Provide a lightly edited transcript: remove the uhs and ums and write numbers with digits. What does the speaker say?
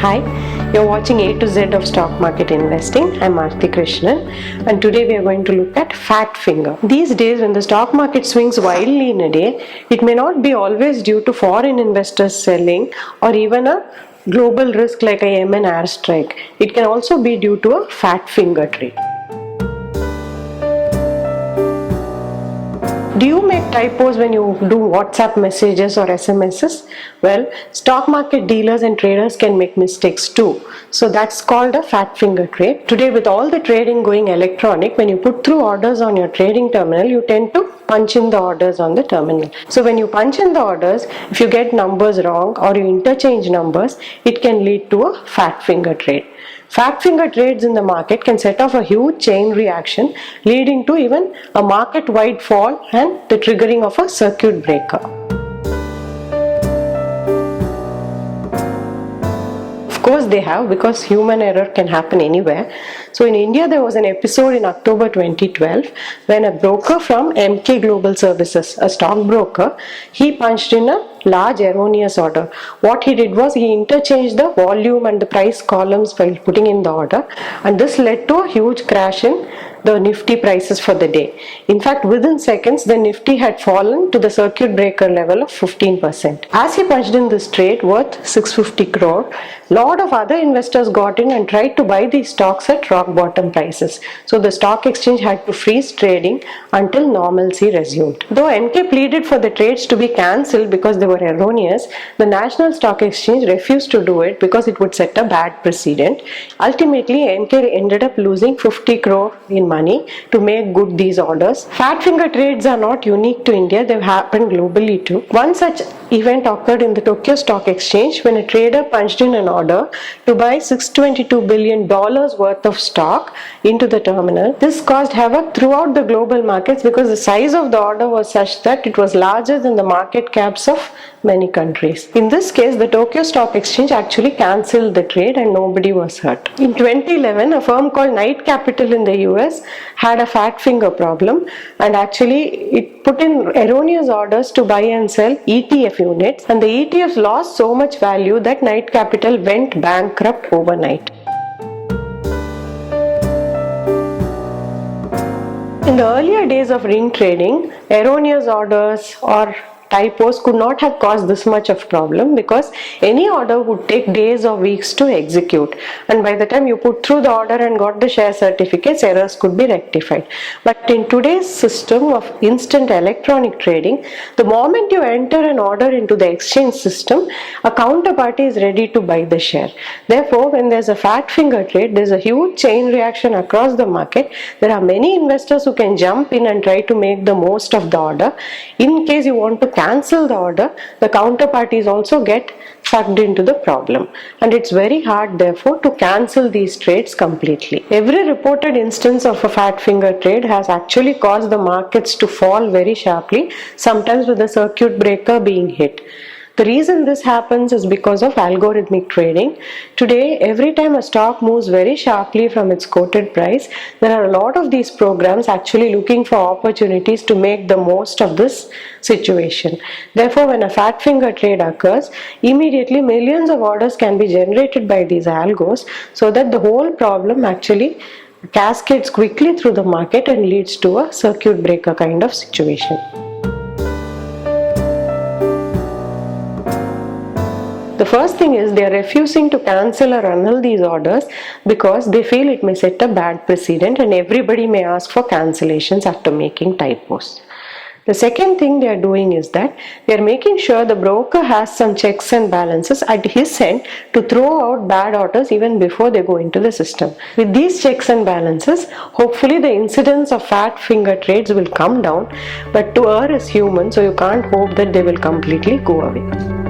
Hi, you're watching A to Z of stock market investing. I'm Aarati Krishnan, and today we are going to look at fat finger. These days, when the stock market swings wildly in a day, it may not be always due to foreign investors selling or even a global risk like a Yemen airstrike. It can also be due to a fat finger trade. Do you make typos when you do WhatsApp messages or SMSs? Well, stock market dealers and traders can make mistakes too. So that's called a fat finger trade. Today, with all the trading going electronic, when you put through orders on your trading terminal, you tend to punch in the orders on the terminal. So when you punch in the orders, if you get numbers wrong or you interchange numbers, it can lead to a fat finger trade. Fat finger trades in the market can set off a huge chain reaction, leading to even a market-wide fall and the triggering of a circuit breaker. Of course they have, because human error can happen anywhere. So in India there was an episode in October 2012 when a broker from MK Global Services, a stockbroker, he punched in a large erroneous order. What he did was he interchanged the volume and the price columns while putting in the order, and this led to a huge crash in the Nifty prices for the day. In fact, within seconds, the Nifty had fallen to the circuit breaker level of 15%. As he punched in this trade worth 650 crore, lot of other investors got in and tried to buy these stocks at rock bottom prices. So the stock exchange had to freeze trading until normalcy resumed. Though NK pleaded for the trades to be cancelled because they were erroneous, the National Stock Exchange refused to do it because it would set a bad precedent. Ultimately, NK ended up losing 50 crore in money to make good these orders. Fat finger trades are not unique to India, they've happened globally too. One such event occurred in the Tokyo Stock Exchange when a trader punched in an order to buy $622 billion worth of stock into the terminal. This caused havoc throughout the global markets because the size of the order was such that it was larger than the market caps of many countries. In this case, the Tokyo Stock Exchange actually cancelled the trade and nobody was hurt. In 2011, a firm called Knight Capital in the US had a fat finger problem, and actually it put in erroneous orders to buy and sell ETF units, and the ETFs lost so much value that Knight Capital went bankrupt overnight. In the earlier days of ring trading, erroneous orders or typos could not have caused this much of problem because any order would take days or weeks to execute, and by the time you put through the order and got the share certificates, errors could be rectified. But in today's system of instant electronic trading, the moment you enter an order into the exchange system, a counterparty is ready to buy the share. Therefore, when there's a fat finger trade, there's a huge chain reaction across the market. There are many investors who can jump in and try to make the most of the order. In case you want to cancel the order, the counterparties also get sucked into the problem, and it's very hard therefore to cancel these trades completely. Every reported instance of a fat finger trade has actually caused the markets to fall very sharply, sometimes with the circuit breaker being hit. The reason this happens is because of algorithmic trading. Today, every time a stock moves very sharply from its quoted price, there are a lot of these programs actually looking for opportunities to make the most of this situation. Therefore, when a fat finger trade occurs, immediately millions of orders can be generated by these algos, so that the whole problem actually cascades quickly through the market and leads to a circuit breaker kind of situation. The first thing is they are refusing to cancel or annul these orders because they feel it may set a bad precedent and everybody may ask for cancellations after making typos. The second thing they are doing is that they are making sure the broker has some checks and balances at his end to throw out bad orders even before they go into the system. With these checks and balances, hopefully the incidence of fat finger trades will come down, but to err is human, so you can't hope that they will completely go away.